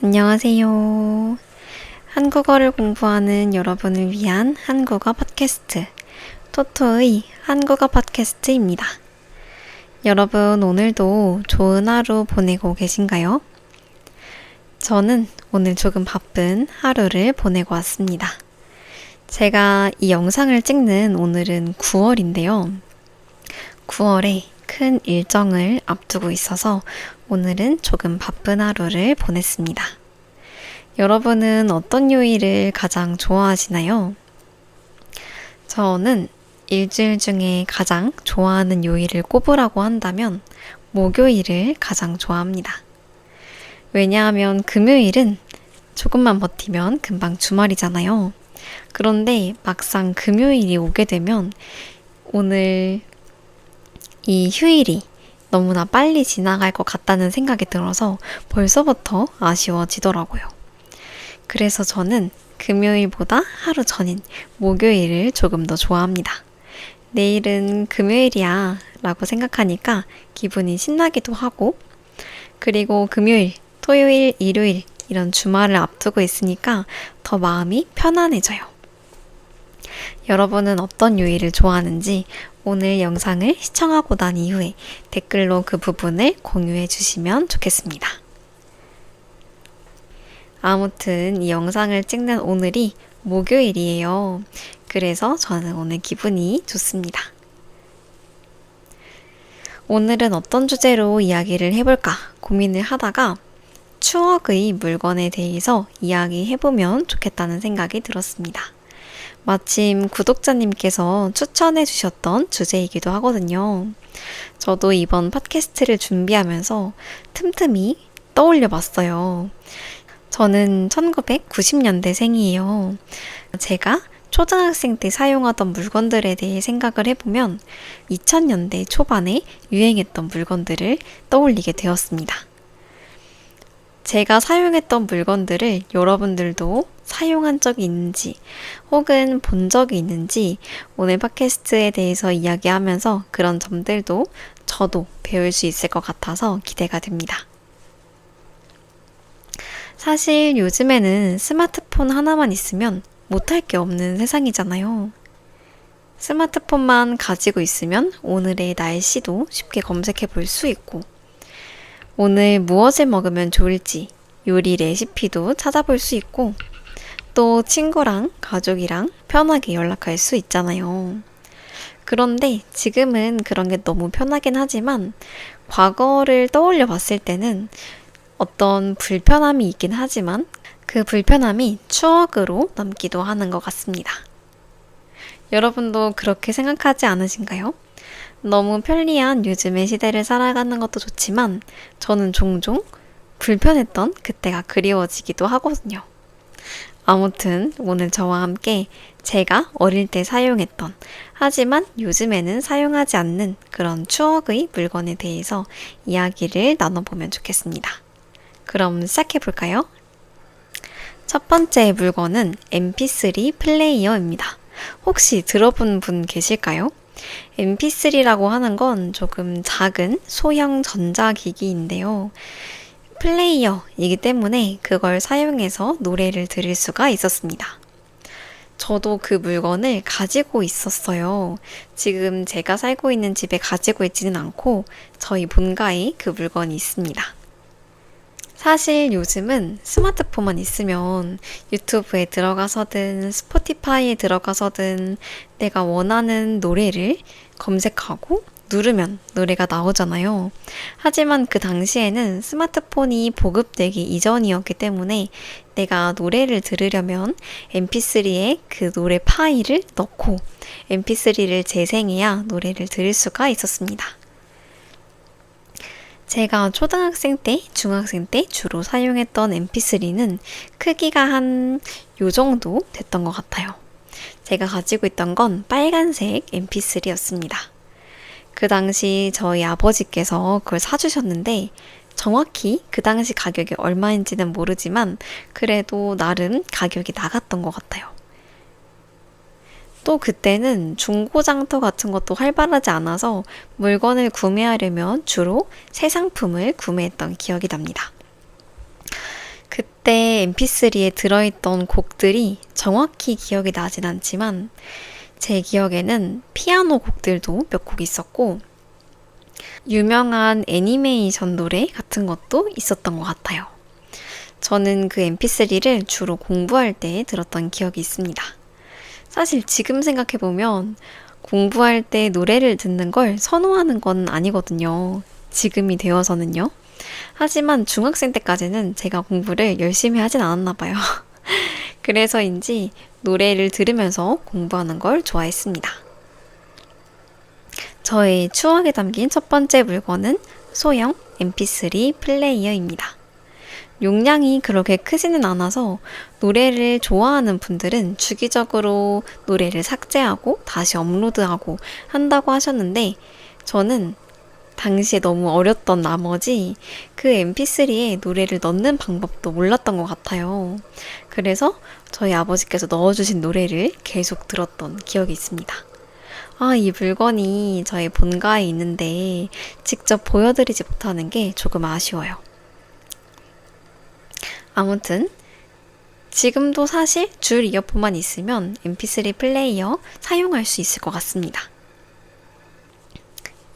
안녕하세요. 한국어를 공부하는 여러분을 위한 한국어 팟캐스트, 토토의 한국어 팟캐스트입니다. 여러분, 오늘도 좋은 하루 보내고 계신가요? 저는 오늘 조금 바쁜 하루를 보내고 왔습니다. 제가 이 영상을 찍는 오늘은 9월인데요. 9월에 큰 일정을 앞두고 있어서 오늘은 조금 바쁜 하루를 보냈습니다. 여러분은 어떤 요일을 가장 좋아하시나요? 저는 일주일 중에 가장 좋아하는 요일을 꼽으라고 한다면 목요일을 가장 좋아합니다. 왜냐하면 금요일은 조금만 버티면 금방 주말이잖아요. 그런데 막상 금요일이 오게 되면 오늘 이 휴일이 너무나 빨리 지나갈 것 같다는 생각이 들어서 벌써부터 아쉬워지더라고요. 그래서 저는 금요일보다 하루 전인 목요일을 조금 더 좋아합니다. 내일은 금요일이야 라고 생각하니까 기분이 신나기도 하고, 그리고 금요일, 토요일, 일요일 이런 주말을 앞두고 있으니까 더 마음이 편안해져요. 여러분은 어떤 요일을 좋아하는지 오늘 영상을 시청하고 난 이후에 댓글로 그 부분을 공유해 주시면 좋겠습니다. 아무튼 이 영상을 찍는 오늘이 목요일이에요. 그래서 저는 오늘 기분이 좋습니다. 오늘은 어떤 주제로 이야기를 해볼까 고민을 하다가 추억의 물건에 대해서 이야기해보면 좋겠다는 생각이 들었습니다. 마침 구독자님께서 추천해 주셨던 주제이기도 하거든요. 저도 이번 팟캐스트를 준비하면서 틈틈이 떠올려 봤어요. 저는 1990년대생이에요. 제가 초등학생 때 사용하던 물건들에 대해 생각을 해보면 2000년대 초반에 유행했던 물건들을 떠올리게 되었습니다. 제가 사용했던 물건들을 여러분들도 사용한 적이 있는지 혹은 본 적이 있는지 오늘 팟캐스트에 대해서 이야기하면서 그런 점들도 저도 배울 수 있을 것 같아서 기대가 됩니다. 사실 요즘에는 스마트폰 하나만 있으면 못할 게 없는 세상이잖아요. 스마트폰만 가지고 있으면 오늘의 날씨도 쉽게 검색해 볼 수 있고, 오늘 무엇을 먹으면 좋을지 요리 레시피도 찾아볼 수 있고, 또 친구랑 가족이랑 편하게 연락할 수 있잖아요. 그런데 지금은 그런 게 너무 편하긴 하지만 과거를 떠올려 봤을 때는 어떤 불편함이 있긴 하지만 그 불편함이 추억으로 남기도 하는 것 같습니다. 여러분도 그렇게 생각하지 않으신가요? 너무 편리한 요즘의 시대를 살아가는 것도 좋지만 저는 종종 불편했던 그때가 그리워지기도 하거든요. 아무튼 오늘 저와 함께 제가 어릴 때 사용했던 하지만 요즘에는 사용하지 않는 그런 추억의 물건에 대해서 이야기를 나눠보면 좋겠습니다. 그럼 시작해볼까요? 첫 번째 물건은 MP3 플레이어입니다. 혹시 들어본 분 계실까요? MP3라고 하는 건 조금 작은 소형 전자기기인데요. 플레이어이기 때문에 그걸 사용해서 노래를 들을 수가 있었습니다. 저도 그 물건을 가지고 있었어요. 지금 제가 살고 있는 집에 가지고 있지는 않고 저희 본가에 그 물건이 있습니다. 사실 요즘은 스마트폰만 있으면 유튜브에 들어가서든 스포티파이에 들어가서든 내가 원하는 노래를 검색하고 누르면 노래가 나오잖아요. 하지만 그 당시에는 스마트폰이 보급되기 이전이었기 때문에 내가 노래를 들으려면 mp3에 그 노래 파일을 넣고 mp3를 재생해야 노래를 들을 수가 있었습니다. 제가 초등학생 때, 중학생 때 주로 사용했던 mp3는 크기가 한 요 정도 됐던 것 같아요. 제가 가지고 있던 건 빨간색 mp3였습니다. 그 당시 저희 아버지께서 그걸 사주셨는데 정확히 그 당시 가격이 얼마인지는 모르지만 그래도 나름 가격이 나갔던 것 같아요. 또 그때는 중고장터 같은 것도 활발하지 않아서 물건을 구매하려면 주로 새 상품을 구매했던 기억이 납니다. 그때 mp3에 들어있던 곡들이 정확히 기억이 나진 않지만 제 기억에는 피아노 곡들도 몇 곡 있었고 유명한 애니메이션 노래 같은 것도 있었던 것 같아요. 저는 그 mp3를 주로 공부할 때 들었던 기억이 있습니다. 사실 지금 생각해보면 공부할 때 노래를 듣는 걸 선호하는 건 아니거든요. 지금이 되어서는요. 하지만 중학생 때까지는 제가 공부를 열심히 하진 않았나 봐요. 그래서인지 노래를 들으면서 공부하는 걸 좋아했습니다. 저의 추억에 담긴 첫 번째 물건은 소형 mp3 플레이어입니다. 용량이 그렇게 크지는 않아서 노래를 좋아하는 분들은 주기적으로 노래를 삭제하고 다시 업로드하고 한다고 하셨는데 저는 당시에 너무 어렸던 나머지 그 mp3에 노래를 넣는 방법도 몰랐던 것 같아요. 그래서 저희 아버지께서 넣어주신 노래를 계속 들었던 기억이 있습니다. 아, 이 물건이 저희 본가에 있는데 직접 보여드리지 못하는 게 조금 아쉬워요. 아무튼 지금도 사실 줄 이어폰만 있으면 mp3 플레이어 사용할 수 있을 것 같습니다.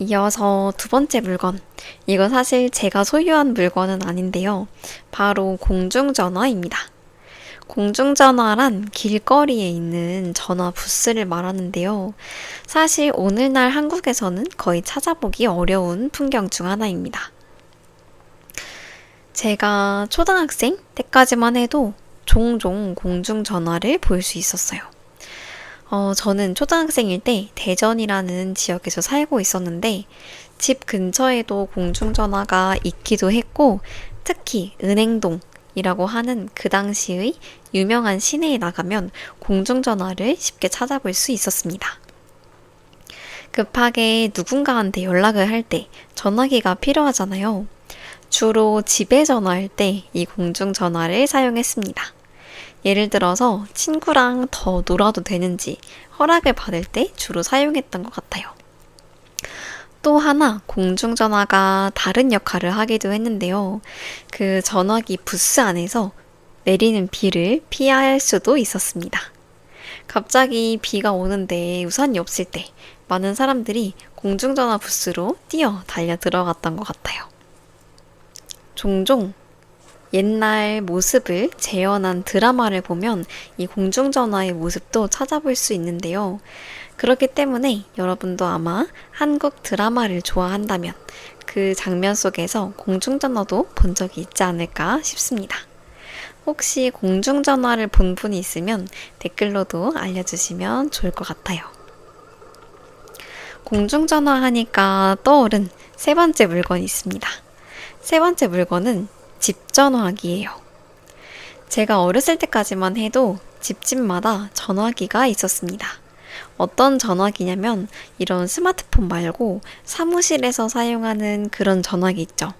이어서 두 번째 물건. 이거 사실 제가 소유한 물건은 아닌데요. 바로 공중전화입니다. 공중전화란 길거리에 있는 전화 부스를 말하는데요. 사실 오늘날 한국에서는 거의 찾아보기 어려운 풍경 중 하나입니다. 제가 초등학생 때까지만 해도 종종 공중전화를 볼 수 있었어요. 저는 초등학생일 때 대전이라는 지역에서 살고 있었는데 집 근처에도 공중전화가 있기도 했고 특히 은행동이라고 하는 그 당시의 유명한 시내에 나가면 공중전화를 쉽게 찾아볼 수 있었습니다. 급하게 누군가한테 연락을 할 때 전화기가 필요하잖아요. 주로 집에 전화할 때 이 공중전화를 사용했습니다. 예를 들어서 친구랑 더 놀아도 되는지 허락을 받을 때 주로 사용했던 것 같아요. 또 하나 공중전화가 다른 역할을 하기도 했는데요. 그 전화기 부스 안에서 내리는 비를 피할 수도 있었습니다. 갑자기 비가 오는데 우산이 없을 때 많은 사람들이 공중전화 부스로 뛰어 달려 들어갔던 것 같아요. 종종 옛날 모습을 재현한 드라마를 보면 이 공중전화의 모습도 찾아볼 수 있는데요. 그렇기 때문에 여러분도 아마 한국 드라마를 좋아한다면 그 장면 속에서 공중전화도 본 적이 있지 않을까 싶습니다. 혹시 공중전화를 본 분이 있으면 댓글로도 알려주시면 좋을 것 같아요. 공중전화 하니까 떠오른 세 번째 물건이 있습니다. 세 번째 물건은 집전화기예요. 제가 어렸을 때까지만 해도 집집마다 전화기가 있었습니다. 어떤 전화기냐면 이런 스마트폰 말고 사무실에서 사용하는 그런 전화기 있죠.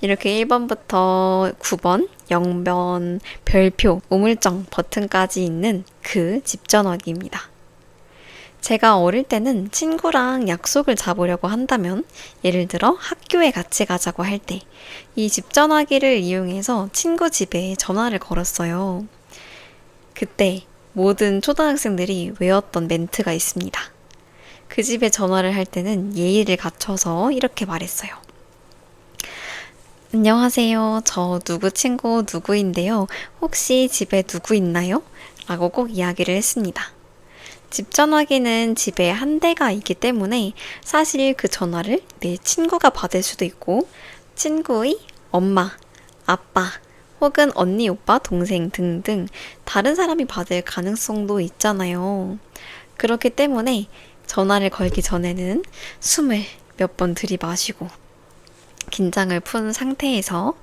이렇게 1번부터 9번, 0번, 별표, 우물정 버튼까지 있는 그 집전화기입니다. 제가 어릴 때는 친구랑 약속을 잡으려고 한다면 예를 들어 학교에 같이 가자고 할 때 이 집전화기를 이용해서 친구 집에 전화를 걸었어요. 그때 모든 초등학생들이 외웠던 멘트가 있습니다. 그 집에 전화를 할 때는 예의를 갖춰서 이렇게 말했어요. 안녕하세요. 저 누구 친구 누구인데요. 혹시 집에 누구 있나요? 라고 꼭 이야기를 했습니다. 집 전화기는 집에 한 대가 있기 때문에 사실 그 전화를 내 친구가 받을 수도 있고 친구의 엄마, 아빠, 혹은 언니, 오빠, 동생 등등 다른 사람이 받을 가능성도 있잖아요. 그렇기 때문에 전화를 걸기 전에는 숨을 몇 번 들이마시고 긴장을 푼 상태에서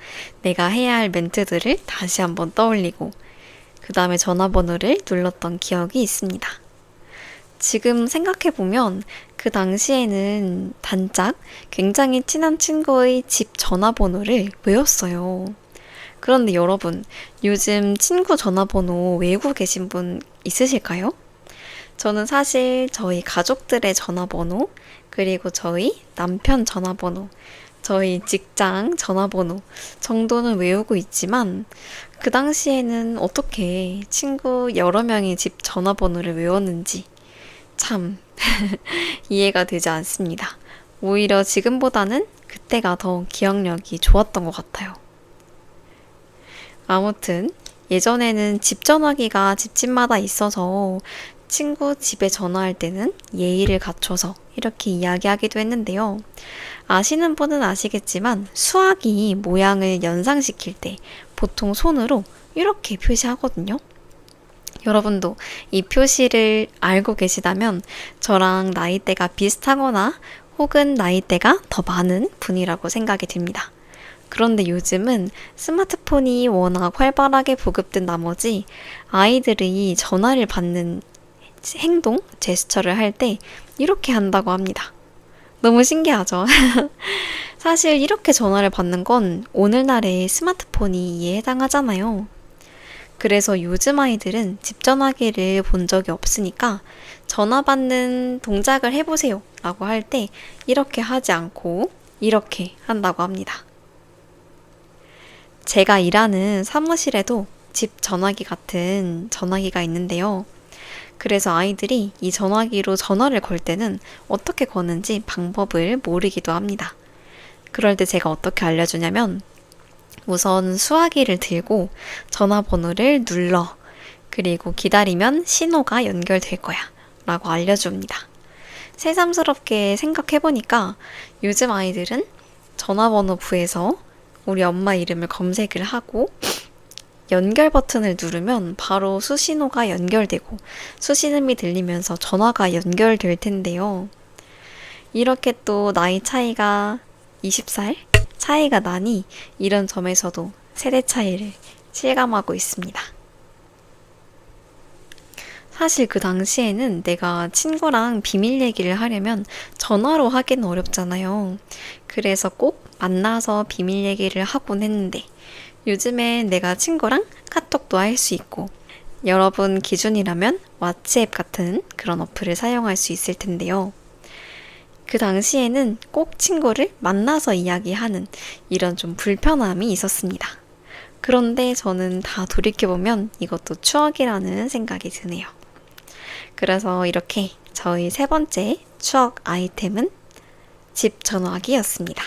내가 해야 할 멘트들을 다시 한번 떠올리고 그 다음에 전화번호를 눌렀던 기억이 있습니다. 지금 생각해보면 그 당시에는 단짝 굉장히 친한 친구의 집 전화번호를 외웠어요. 그런데 여러분, 요즘 친구 전화번호 외우고 계신 분 있으실까요? 저는 사실 저희 가족들의 전화번호, 그리고 저희 남편 전화번호, 저희 직장 전화번호 정도는 외우고 있지만 그 당시에는 어떻게 친구 여러 명의 집 전화번호를 외웠는지 참 이해가 되지 않습니다. 오히려 지금보다는 그때가 더 기억력이 좋았던 것 같아요. 아무튼 예전에는 집 전화기가 집집마다 있어서 친구 집에 전화할 때는 예의를 갖춰서 이렇게 이야기하기도 했는데요. 아시는 분은 아시겠지만 수화기 모양을 연상시킬 때 보통 손으로 이렇게 표시하거든요. 여러분도 이 표시를 알고 계시다면 저랑 나이대가 비슷하거나 혹은 나이대가 더 많은 분이라고 생각이 듭니다. 그런데 요즘은 스마트폰이 워낙 활발하게 보급된 나머지 아이들이 전화를 받는 행동, 제스처를 할 때 이렇게 한다고 합니다. 너무 신기하죠? 사실 이렇게 전화를 받는 건 오늘날의 스마트폰이 이에 해당하잖아요. 그래서 요즘 아이들은 집 전화기를 본 적이 없으니까 전화 받는 동작을 해보세요 라고 할 때 이렇게 하지 않고 이렇게 한다고 합니다. 제가 일하는 사무실에도 집 전화기 같은 전화기가 있는데요. 그래서 아이들이 이 전화기로 전화를 걸 때는 어떻게 거는지 방법을 모르기도 합니다. 그럴 때 제가 어떻게 알려주냐면 우선 수화기를 들고 전화번호를 눌러. 그리고 기다리면 신호가 연결될 거야. 라고 알려줍니다. 새삼스럽게 생각해보니까 요즘 아이들은 전화번호부에서 우리 엄마 이름을 검색을 하고 연결 버튼을 누르면 바로 수신호가 연결되고 수신음이 들리면서 전화가 연결될 텐데요. 이렇게 또 나이 차이가 20살 차이가 나니 이런 점에서도 세대 차이를 실감하고 있습니다. 사실 그 당시에는 내가 친구랑 비밀 얘기를 하려면 전화로 하기는 어렵잖아요. 그래서 꼭 만나서 비밀 얘기를 하곤 했는데 요즘엔 내가 친구랑 카톡도 할 수 있고 여러분 기준이라면 왓츠앱 같은 그런 어플을 사용할 수 있을 텐데요. 그 당시에는 꼭 친구를 만나서 이야기하는 이런 좀 불편함이 있었습니다. 그런데 저는 다 돌이켜보면 이것도 추억이라는 생각이 드네요. 그래서 이렇게 저희 세 번째 추억 아이템은 집 전화기였습니다.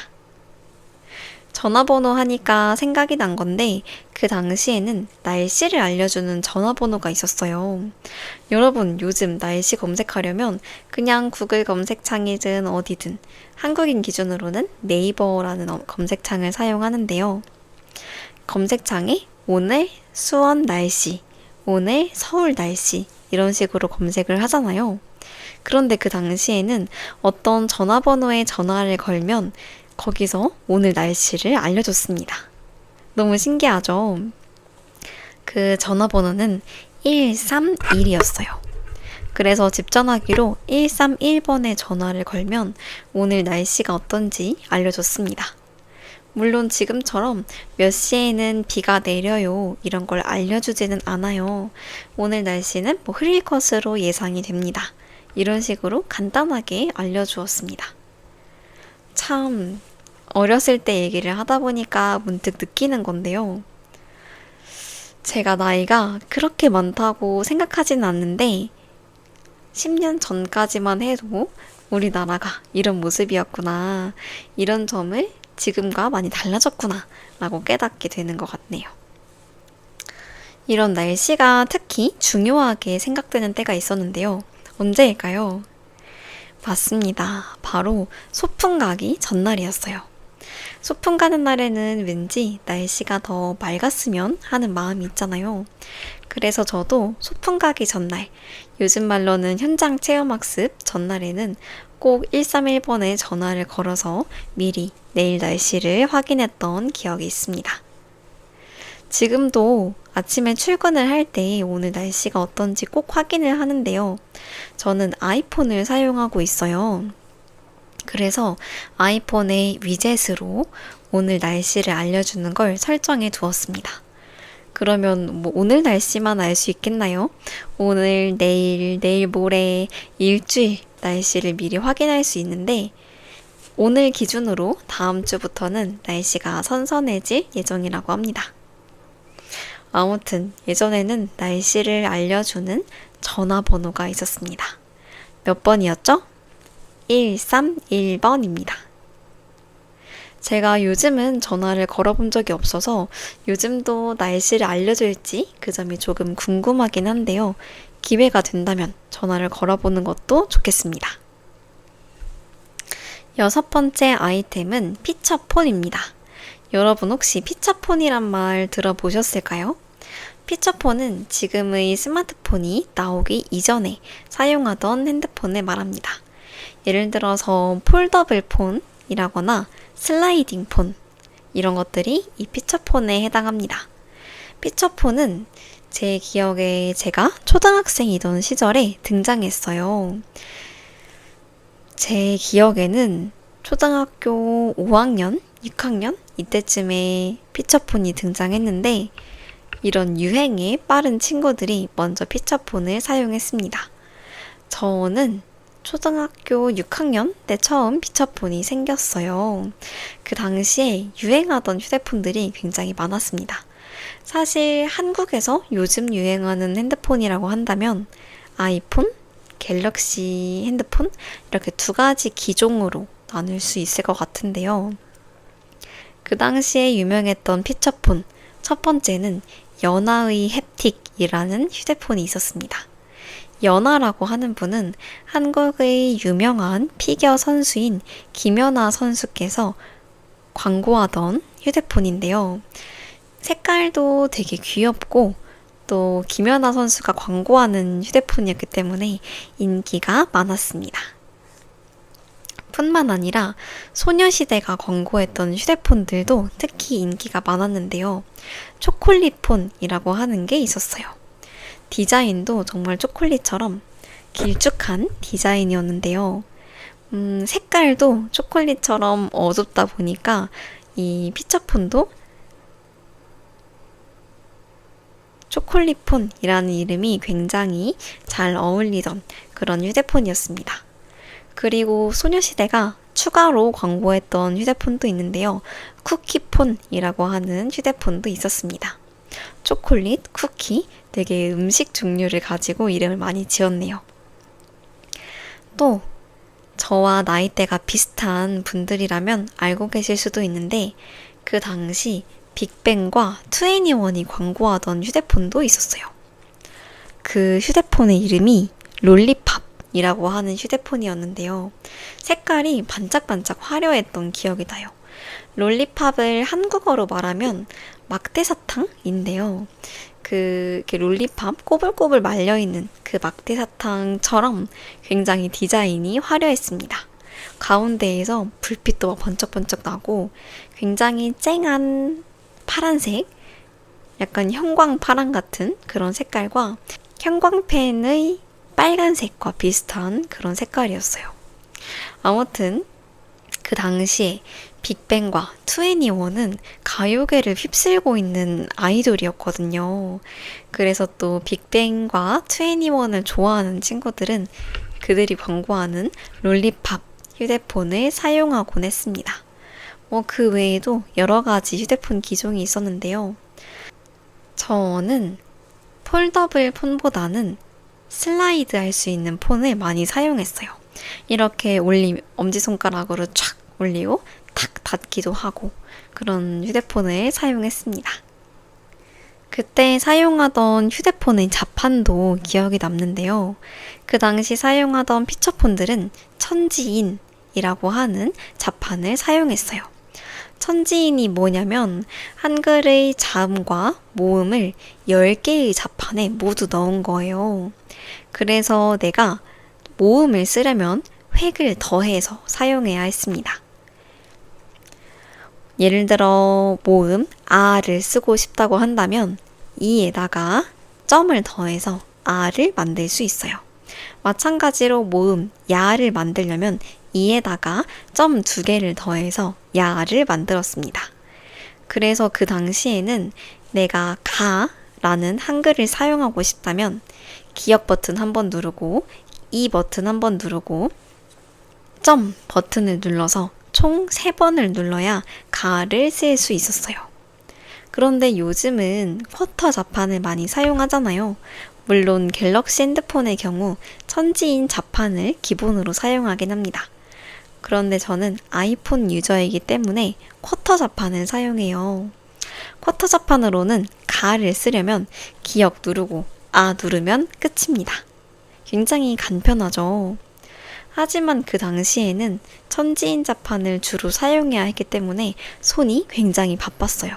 전화번호 하니까 생각이 난 건데 그 당시에는 날씨를 알려주는 전화번호가 있었어요. 여러분 요즘 날씨 검색하려면 그냥 구글 검색창이든 어디든 한국인 기준으로는 네이버라는 검색창을 사용하는데요. 검색창에 오늘 수원 날씨, 오늘 서울 날씨 이런 식으로 검색을 하잖아요. 그런데 그 당시에는 어떤 전화번호에 전화를 걸면 거기서 오늘 날씨를 알려줬습니다. 너무 신기하죠? 그 전화번호는 131이었어요. 그래서 집 전화기로 131번에 전화를 걸면 오늘 날씨가 어떤지 알려줬습니다. 물론 지금처럼 몇 시에는 비가 내려요 이런 걸 알려주지는 않아요. 오늘 날씨는 흐릴 것으로 예상이 됩니다. 이런 식으로 간단하게 알려주었습니다. 참 어렸을 때 얘기를 하다 보니까 문득 느끼는 건데요. 제가 나이가 그렇게 많다고 생각하진 않는데 10년 전까지만 해도 우리나라가 이런 모습이었구나. 이런 점을 지금과 많이 달라졌구나 라고 깨닫게 되는 것 같네요. 이런 날씨가 특히 중요하게 생각되는 때가 있었는데요. 언제일까요? 맞습니다. 바로 소풍 가기 전날이었어요. 소풍 가는 날에는 왠지 날씨가 더 맑았으면 하는 마음이 있잖아요. 그래서 저도 소풍 가기 전날, 요즘 말로는 현장 체험학습 전날에는 꼭 131번에 전화를 걸어서 미리 내일 날씨를 확인했던 기억이 있습니다. 지금도 아침에 출근을 할 때 오늘 날씨가 어떤지 꼭 확인을 하는데요. 저는 아이폰을 사용하고 있어요. 그래서 아이폰의 위젯으로 오늘 날씨를 알려주는 걸 설정해 두었습니다. 그러면 오늘 날씨만 알 수 있겠나요? 오늘, 내일 모레, 일주일 날씨를 미리 확인할 수 있는데 오늘 기준으로 다음 주부터는 날씨가 선선해질 예정이라고 합니다. 아무튼 예전에는 날씨를 알려주는 전화번호가 있었습니다. 몇 번이었죠? 131번입니다. 제가 요즘은 전화를 걸어본 적이 없어서 요즘도 날씨를 알려줄지 그 점이 조금 궁금하긴 한데요. 기회가 된다면 전화를 걸어보는 것도 좋겠습니다. 여섯 번째 아이템은 피처폰입니다. 여러분 혹시 피처폰이란 말 들어보셨을까요? 피처폰은 지금의 스마트폰이 나오기 이전에 사용하던 핸드폰을 말합니다. 예를 들어서 폴더블 폰이라거나 슬라이딩 폰 이런 것들이 이 피처폰에 해당합니다. 피처폰은 제 기억에 제가 초등학생이던 시절에 등장했어요. 제 기억에는 초등학교 5학년, 6학년 이때쯤에 피처폰이 등장했는데 이런 유행에 빠른 친구들이 먼저 피처폰을 사용했습니다. 저는 초등학교 6학년 때 처음 피처폰이 생겼어요. 그 당시에 유행하던 휴대폰들이 굉장히 많았습니다. 사실 한국에서 요즘 유행하는 핸드폰이라고 한다면 아이폰, 갤럭시 핸드폰 이렇게 두 가지 기종으로 나눌 수 있을 것 같은데요. 그 당시에 유명했던 피처폰 첫 번째는 연하의 햅틱이라는 휴대폰이 있었습니다. 연하라고 하는 분은 한국의 유명한 피겨 선수인 김연아 선수께서 광고하던 휴대폰인데요. 색깔도 되게 귀엽고 또 김연아 선수가 광고하는 휴대폰이었기 때문에 인기가 많았습니다. 뿐만 아니라 소녀시대가 광고했던 휴대폰들도 특히 인기가 많았는데요. 초콜릿폰이라고 하는 게 있었어요. 디자인도 정말 초콜릿처럼 길쭉한 디자인이었는데요. 색깔도 초콜릿처럼 어둡다 보니까 이 피처폰도 초콜릿폰이라는 이름이 굉장히 잘 어울리던 그런 휴대폰이었습니다. 그리고 소녀시대가 추가로 광고했던 휴대폰도 있는데요. 쿠키폰이라고 하는 휴대폰도 있었습니다. 초콜릿, 쿠키, 되게 음식 종류를 가지고 이름을 많이 지었네요. 또 저와 나이대가 비슷한 분들이라면 알고 계실 수도 있는데 그 당시 빅뱅과 2NE1이 광고하던 휴대폰도 있었어요. 그 휴대폰의 이름이 롤리팝이라고 하는 휴대폰이었는데요. 색깔이 반짝반짝 화려했던 기억이 나요. 롤리팝을 한국어로 말하면 막대사탕인데요. 그 롤리팝 꼬불꼬불 말려있는 그 막대사탕처럼 굉장히 디자인이 화려했습니다. 가운데에서 불빛도 번쩍번쩍 나고 굉장히 쨍한 파란색, 약간 형광파란 같은 그런 색깔과 형광펜의 빨간색과 비슷한 그런 색깔이었어요. 아무튼 그 당시에 빅뱅과 2NE1은 가요계를 휩쓸고 있는 아이돌이었거든요. 그래서 또 빅뱅과 2NE1을 좋아하는 친구들은 그들이 광고하는 롤리팝 휴대폰을 사용하곤 했습니다. 그 외에도 여러 가지 휴대폰 기종이 있었는데요. 저는 폴더블 폰보다는 슬라이드 할 수 있는 폰을 많이 사용했어요. 이렇게 엄지손가락으로 촥 올리고 탁 닫기도 하고 그런 휴대폰을 사용했습니다. 그때 사용하던 휴대폰의 자판도 기억이 남는데요. 그 당시 사용하던 피처폰들은 천지인이라고 하는 자판을 사용했어요. 천지인이 뭐냐면 한글의 자음과 모음을 10개의 자판에 모두 넣은 거예요. 그래서 내가 모음을 쓰려면 획을 더해서 사용해야 했습니다. 예를 들어 모음 아를 쓰고 싶다고 한다면 이에다가 점을 더해서 아를 만들 수 있어요. 마찬가지로 모음 야를 만들려면 이에다가 점 2개를 더해서 야를 만들었습니다. 그래서 그 당시에는 내가 가라는 한글을 사용하고 싶다면 기억 버튼 한번 누르고 이 버튼 한번 누르고 점 버튼을 눌러서 총 3번을 눌러야 가를 쓸 수 있었어요. 그런데 요즘은 쿼터 자판을 많이 사용하잖아요. 물론 갤럭시 핸드폰의 경우 천지인 자판을 기본으로 사용하긴 합니다. 그런데 저는 아이폰 유저이기 때문에 쿼터 자판을 사용해요. 쿼터 자판으로는 가를 쓰려면 기역 누르고 아 누르면 끝입니다. 굉장히 간편하죠. 하지만 그 당시에는 천지인 자판을 주로 사용해야 했기 때문에 손이 굉장히 바빴어요.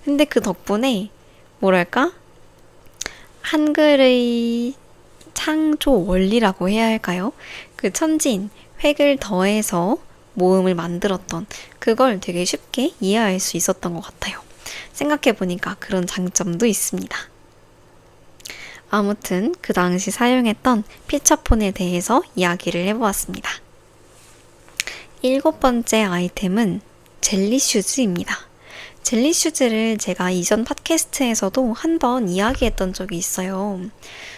근데 그 덕분에 뭐랄까? 한글의 창조 원리라고 해야 할까요? 그 천지인, 획을 더해서 모음을 만들었던 그걸 되게 쉽게 이해할 수 있었던 것 같아요. 생각해보니까 그런 장점도 있습니다. 아무튼 그 당시 사용했던 피처폰에 대해서 이야기를 해보았습니다. 7번째 아이템은 젤리슈즈입니다. 젤리슈즈를 제가 이전 팟캐스트에서도 한번 이야기했던 적이 있어요.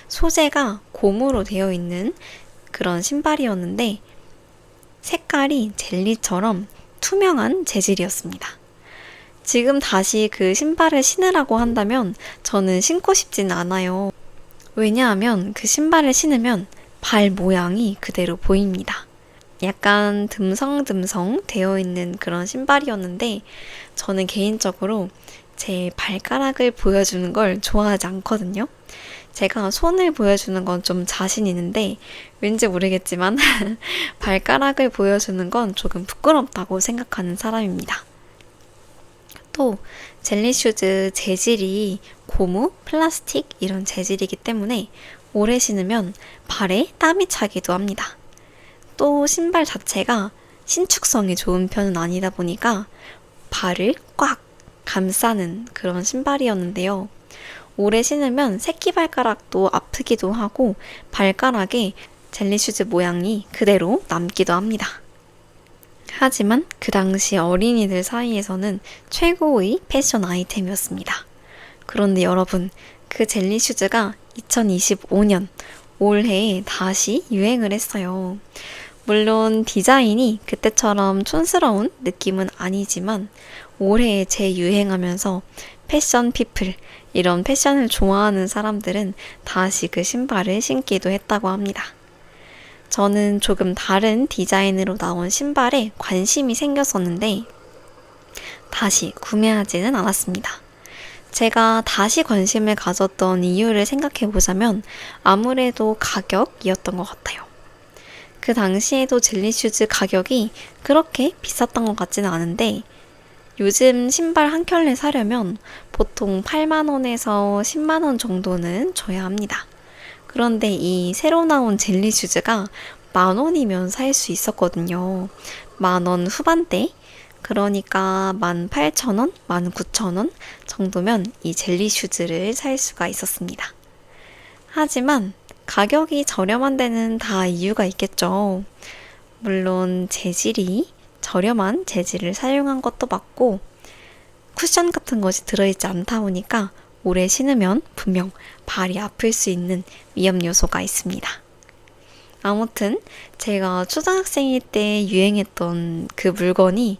소재가 고무로 되어 있는 그런 신발이었는데 색깔이 젤리처럼 투명한 재질이었습니다. 지금 다시 그 신발을 신으라고 한다면 저는 신고 싶진 않아요. 왜냐하면 그 신발을 신으면 발 모양이 그대로 보입니다. 약간 듬성듬성 되어 있는 그런 신발이었는데 저는 개인적으로 제 발가락을 보여주는 걸 좋아하지 않거든요. 제가 손을 보여주는 건 좀 자신 있는데 왠지 모르겠지만 발가락을 보여주는 건 조금 부끄럽다고 생각하는 사람입니다. 또 젤리슈즈 재질이 고무, 플라스틱 이런 재질이기 때문에 오래 신으면 발에 땀이 차기도 합니다. 또 신발 자체가 신축성이 좋은 편은 아니다 보니까 발을 꽉 감싸는 그런 신발이었는데요. 오래 신으면 새끼발가락도 아프기도 하고 발가락에 젤리슈즈 모양이 그대로 남기도 합니다. 하지만 그 당시 어린이들 사이에서는 최고의 패션 아이템이었습니다. 그런데 여러분, 그 젤리슈즈가 2025년 올해에 다시 유행을 했어요. 물론 디자인이 그때처럼 촌스러운 느낌은 아니지만 올해에 재유행하면서 패션 피플, 이런 패션을 좋아하는 사람들은 다시 그 신발을 신기도 했다고 합니다. 저는 조금 다른 디자인으로 나온 신발에 관심이 생겼었는데 다시 구매하지는 않았습니다. 제가 다시 관심을 가졌던 이유를 생각해보자면 아무래도 가격이었던 것 같아요. 그 당시에도 젤리슈즈 가격이 그렇게 비쌌던 것 같지는 않은데 요즘 신발 한 켤레 사려면 보통 8만 원에서 10만 원 정도는 줘야 합니다. 그런데 이 새로 나온 젤리슈즈가 10,000원이면 살 수 있었거든요. 10,000원 후반대? 그러니까 18,000원, 19,000원 정도면 이 젤리슈즈를 살 수가 있었습니다. 하지만 가격이 저렴한 데는 다 이유가 있겠죠. 물론 재질이 저렴한 재질을 사용한 것도 맞고 쿠션 같은 것이 들어있지 않다 보니까 오래 신으면 분명 발이 아플 수 있는 위험 요소가 있습니다. 아무튼 제가 초등학생일 때 유행했던 그 물건이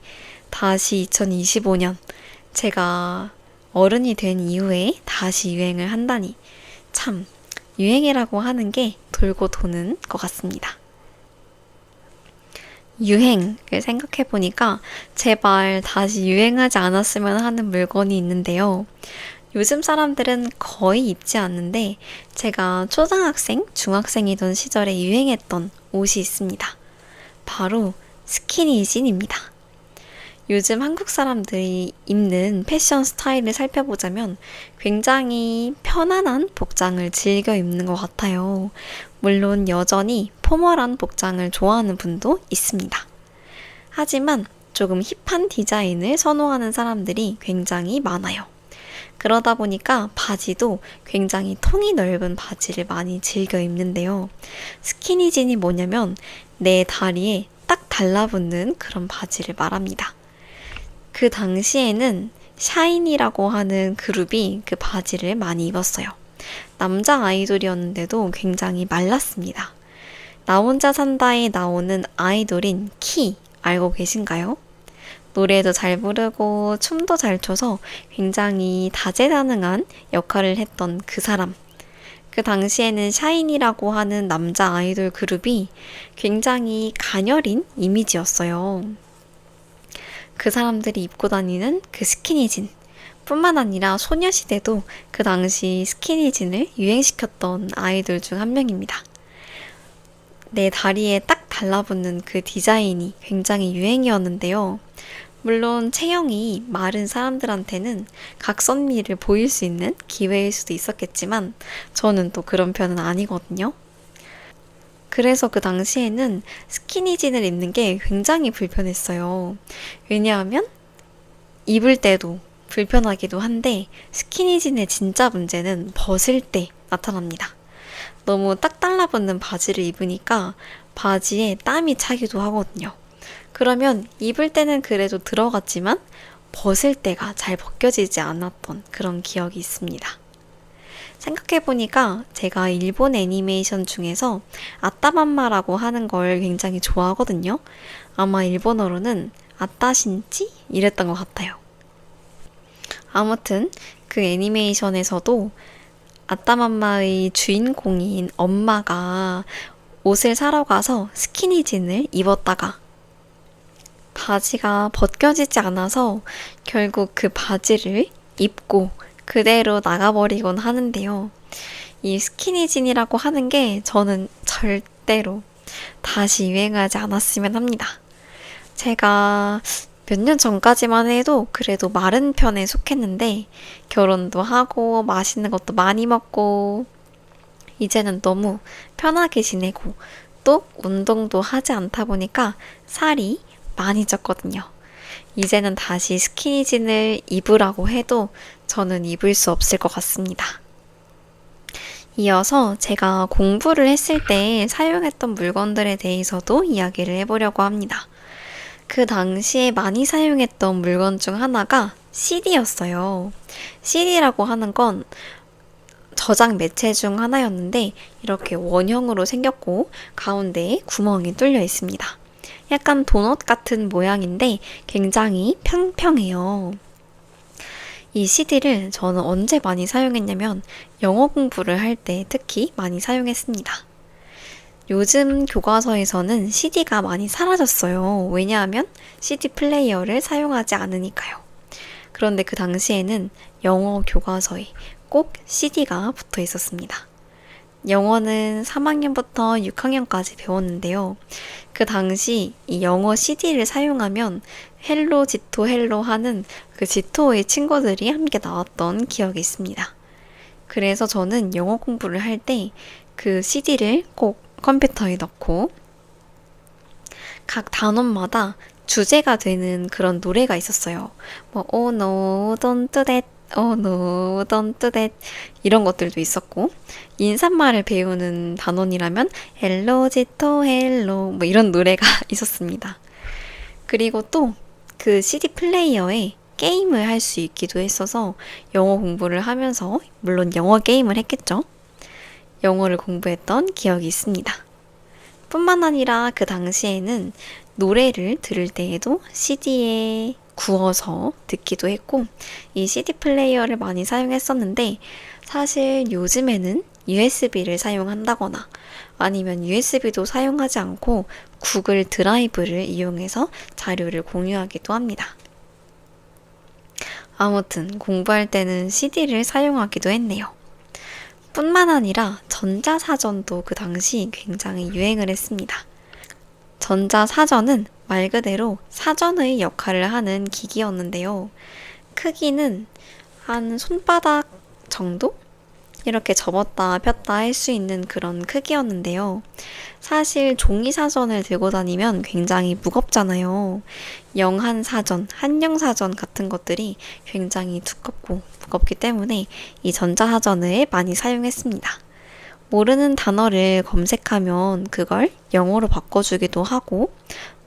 다시 2025년 제가 어른이 된 이후에 다시 유행을 한다니 참 유행이라고 하는 게 돌고 도는 것 같습니다. 유행을 생각해보니까 제발 다시 유행하지 않았으면 하는 물건이 있는데요. 요즘 사람들은 거의 입지 않는데 제가 초등학생, 중학생이던 시절에 유행했던 옷이 있습니다. 바로 스키니진입니다. 요즘 한국 사람들이 입는 패션 스타일을 살펴보자면 굉장히 편안한 복장을 즐겨 입는 것 같아요. 물론 여전히 포멀한 복장을 좋아하는 분도 있습니다. 하지만 조금 힙한 디자인을 선호하는 사람들이 굉장히 많아요. 그러다 보니까 바지도 굉장히 통이 넓은 바지를 많이 즐겨 입는데요. 스키니진이 뭐냐면 내 다리에 딱 달라붙는 그런 바지를 말합니다. 그 당시에는 샤이니라고 하는 그룹이 그 바지를 많이 입었어요. 남자 아이돌이었는데도 굉장히 말랐습니다. 나 혼자 산다에 나오는 아이돌인 키, 알고 계신가요? 노래도 잘 부르고 춤도 잘 춰서 굉장히 다재다능한 역할을 했던 그 사람. 그 당시에는 샤이니라고 하는 남자 아이돌 그룹이 굉장히 가녀린 이미지였어요. 그 사람들이 입고 다니는 그 스키니진 뿐만 아니라 소녀시대도 그 당시 스키니진을 유행시켰던 아이돌 중 한 명입니다. 내 다리에 딱 달라붙는 그 디자인이 굉장히 유행이었는데요. 물론 체형이 마른 사람들한테는 각선미를 보일 수 있는 기회일 수도 있었겠지만 저는 또 그런 편은 아니거든요. 그래서 그 당시에는 스키니진을 입는 게 굉장히 불편했어요. 왜냐하면 입을 때도 불편하기도 한데 스키니진의 진짜 문제는 벗을 때 나타납니다. 너무 딱 달라붙는 바지를 입으니까 바지에 땀이 차기도 하거든요. 그러면 입을 때는 그래도 들어갔지만 벗을 때가 잘 벗겨지지 않았던 그런 기억이 있습니다. 생각해보니까 제가 일본 애니메이션 중에서 아따맘마라고 하는 걸 굉장히 좋아하거든요. 아마 일본어로는 아따신지? 이랬던 것 같아요. 아무튼 그 애니메이션에서도 아따맘마의 주인공인 엄마가 옷을 사러 가서 스키니진을 입었다가 바지가 벗겨지지 않아서 결국 그 바지를 입고 그대로 나가버리곤 하는데요. 이 스키니진이라고 하는 게 저는 절대로 다시 유행하지 않았으면 합니다. 제가 몇 년 전까지만 해도 그래도 마른 편에 속했는데 결혼도 하고 맛있는 것도 많이 먹고 이제는 너무 편하게 지내고 또 운동도 하지 않다 보니까 살이 많이 쪘거든요. 이제는 다시 스키니진을 입으라고 해도 저는 입을 수 없을 것 같습니다. 이어서 제가 공부를 했을 때 사용했던 물건들에 대해서도 이야기를 해보려고 합니다. 그 당시에 많이 사용했던 물건 중 하나가 CD였어요. CD라고 하는 건 저장 매체 중 하나였는데 이렇게 원형으로 생겼고 가운데에 구멍이 뚫려 있습니다. 약간 도넛 같은 모양인데 굉장히 평평해요. 이 CD를 저는 언제 많이 사용했냐면 영어 공부를 할 때 특히 많이 사용했습니다. 요즘 교과서에서는 CD가 많이 사라졌어요. 왜냐하면 CD 플레이어를 사용하지 않으니까요. 그런데 그 당시에는 영어 교과서에 꼭 CD가 붙어 있었습니다. 영어는 3학년부터 6학년까지 배웠는데요. 그 당시 이 영어 CD를 사용하면 헬로 지토 헬로 하는 그 지토의 친구들이 함께 나왔던 기억이 있습니다. 그래서 저는 영어 공부를 할 때 그 CD를 꼭 컴퓨터에 넣고 각 단원마다 주제가 되는 그런 노래가 있었어요. 뭐 Oh no, don't do that. Oh no, don't do that. 이런 것들도 있었고 인사말을 배우는 단원이라면 헬로 지토 헬로 뭐 이런 노래가 있었습니다. 그리고 또 그 CD 플레이어에 게임을 할 수 있기도 했어서 영어 공부를 하면서 물론 영어 게임을 했겠죠. 영어를 공부했던 기억이 있습니다. 뿐만 아니라 그 당시에는 노래를 들을 때에도 CD에 구워서 듣기도 했고 이 CD 플레이어를 많이 사용했었는데 사실 요즘에는 USB를 사용한다거나 아니면 USB도 사용하지 않고 구글 드라이브를 이용해서 자료를 공유하기도 합니다. 아무튼 공부할 때는 CD를 사용하기도 했네요. 뿐만 아니라 전자사전도 그 당시 굉장히 유행을 했습니다. 전자사전은 말 그대로 사전의 역할을 하는 기기였는데요. 크기는 한 손바닥 정도? 이렇게 접었다 폈다 할 수 있는 그런 크기였는데요. 사실 종이사전을 들고 다니면 굉장히 무겁잖아요. 영한사전, 한영사전 같은 것들이 굉장히 두껍고 무겁기 때문에 이 전자사전을 많이 사용했습니다. 모르는 단어를 검색하면 그걸 영어로 바꿔주기도 하고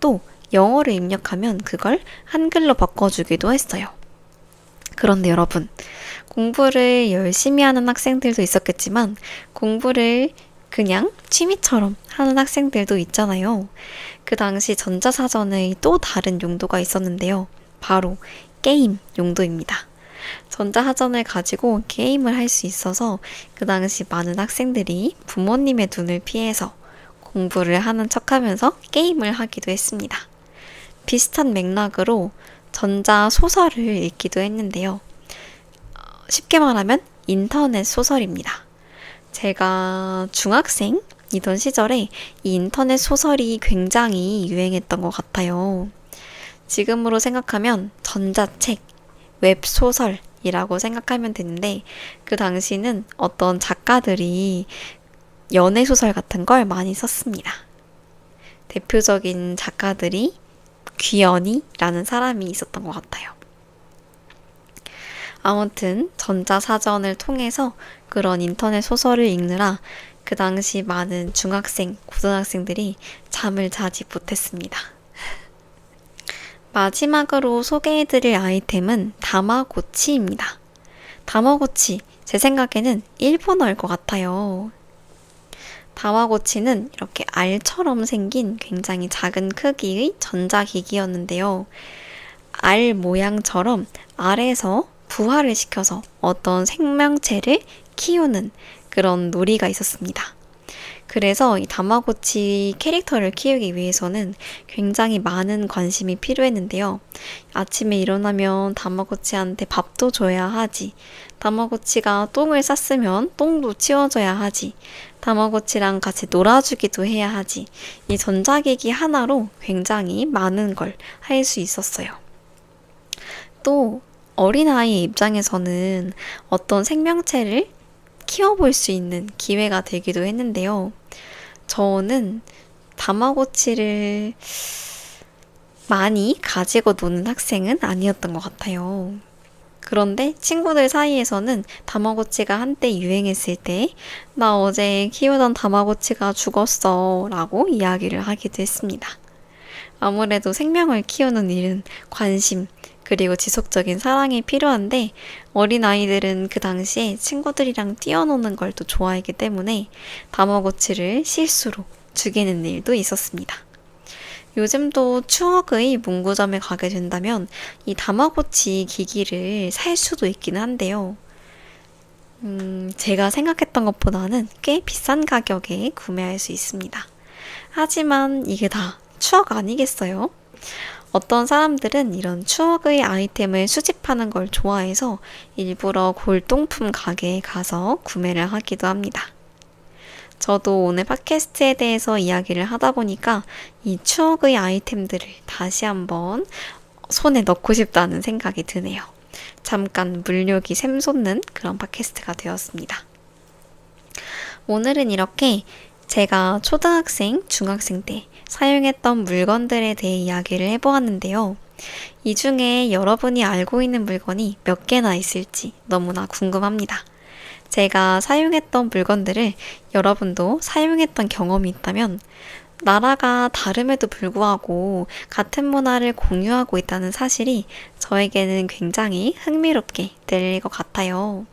또 영어를 입력하면 그걸 한글로 바꿔주기도 했어요. 그런데 여러분, 공부를 열심히 하는 학생들도 있었겠지만 공부를 그냥 취미처럼 하는 학생들도 있잖아요. 그 당시 전자사전의 또 다른 용도가 있었는데요. 바로 게임 용도입니다. 전자사전을 가지고 게임을 할 수 있어서 그 당시 많은 학생들이 부모님의 눈을 피해서 공부를 하는 척하면서 게임을 하기도 했습니다. 비슷한 맥락으로 전자소설을 읽기도 했는데요. 쉽게 말하면 인터넷 소설입니다. 제가 중학생이던 시절에 이 인터넷 소설이 굉장히 유행했던 것 같아요. 지금으로 생각하면 전자책, 웹소설이라고 생각하면 되는데 그 당시는 어떤 작가들이 연애소설 같은 걸 많이 썼습니다. 대표적인 작가들이 귀연이라는 사람이 있었던 것 같아요. 아무튼 전자사전을 통해서 그런 인터넷 소설을 읽느라 그 당시 많은 중학생, 고등학생들이 잠을 자지 못했습니다. 마지막으로 소개해드릴 아이템은 다마고치입니다. 다마고치, 제 생각에는 일본어일 것 같아요. 다마고치는 이렇게 알처럼 생긴 굉장히 작은 크기의 전자기기였는데요. 알 모양처럼 알에서 부화를 시켜서 어떤 생명체를 키우는 그런 놀이가 있었습니다. 그래서 이 다마고치 캐릭터를 키우기 위해서는 굉장히 많은 관심이 필요했는데요. 아침에 일어나면 다마고치한테 밥도 줘야 하지. 다마고치가 똥을 쌌으면 똥도 치워줘야 하지. 다마고치랑 같이 놀아주기도 해야 하지. 이 전자기기 하나로 굉장히 많은 걸 할 수 있었어요. 또 어린아이의 입장에서는 어떤 생명체를 키워볼 수 있는 기회가 되기도 했는데요. 저는 다마고치를 많이 가지고 노는 학생은 아니었던 것 같아요. 그런데 친구들 사이에서는 다마고치가 한때 유행했을 때, 나 어제 키우던 다마고치가 죽었어 라고 이야기를 하기도 했습니다. 아무래도 생명을 키우는 일은 관심, 그리고 지속적인 사랑이 필요한데 어린아이들은 그 당시에 친구들이랑 뛰어노는 걸 또 좋아했기 때문에 다마고치를 실수로 죽이는 일도 있었습니다. 요즘도 추억의 문구점에 가게 된다면 이 다마고치 기기를 살 수도 있기는 한데요. 제가 생각했던 것보다는 꽤 비싼 가격에 구매할 수 있습니다. 하지만 이게 다 추억 아니겠어요? 어떤 사람들은 이런 추억의 아이템을 수집하는 걸 좋아해서 일부러 골동품 가게에 가서 구매를 하기도 합니다. 저도 오늘 팟캐스트에 대해서 이야기를 하다 보니까 이 추억의 아이템들을 다시 한번 손에 넣고 싶다는 생각이 드네요. 잠깐 물욕이 샘솟는 그런 팟캐스트가 되었습니다. 오늘은 이렇게 제가 초등학생, 중학생 때 사용했던 물건들에 대해 이야기를 해보았는데요. 이 중에 여러분이 알고 있는 물건이 몇 개나 있을지 너무나 궁금합니다. 제가 사용했던 물건들을 여러분도 사용했던 경험이 있다면 나라가 다름에도 불구하고 같은 문화를 공유하고 있다는 사실이 저에게는 굉장히 흥미롭게 들릴 것 같아요.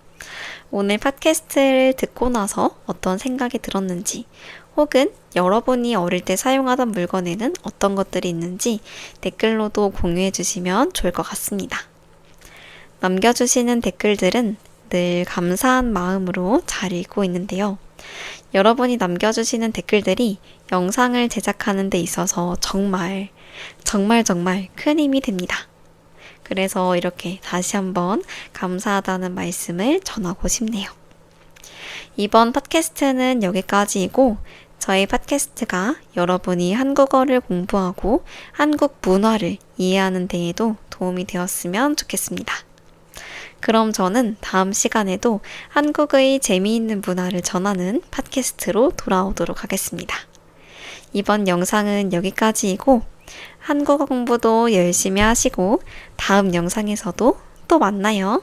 오늘 팟캐스트를 듣고 나서 어떤 생각이 들었는지 혹은 여러분이 어릴 때 사용하던 물건에는 어떤 것들이 있는지 댓글로도 공유해 주시면 좋을 것 같습니다. 남겨주시는 댓글들은 늘 감사한 마음으로 잘 읽고 있는데요. 여러분이 남겨주시는 댓글들이 영상을 제작하는 데 있어서 정말 큰 힘이 됩니다. 그래서 이렇게 다시 한번 감사하다는 말씀을 전하고 싶네요. 이번 팟캐스트는 여기까지이고 저희 팟캐스트가 여러분이 한국어를 공부하고 한국 문화를 이해하는 데에도 도움이 되었으면 좋겠습니다. 그럼 저는 다음 시간에도 한국의 재미있는 문화를 전하는 팟캐스트로 돌아오도록 하겠습니다. 이번 영상은 여기까지이고 한국어 공부도 열심히 하시고 다음 영상에서도 또 만나요.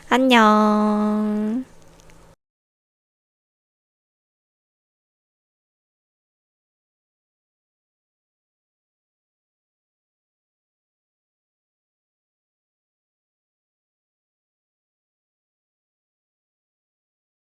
안녕.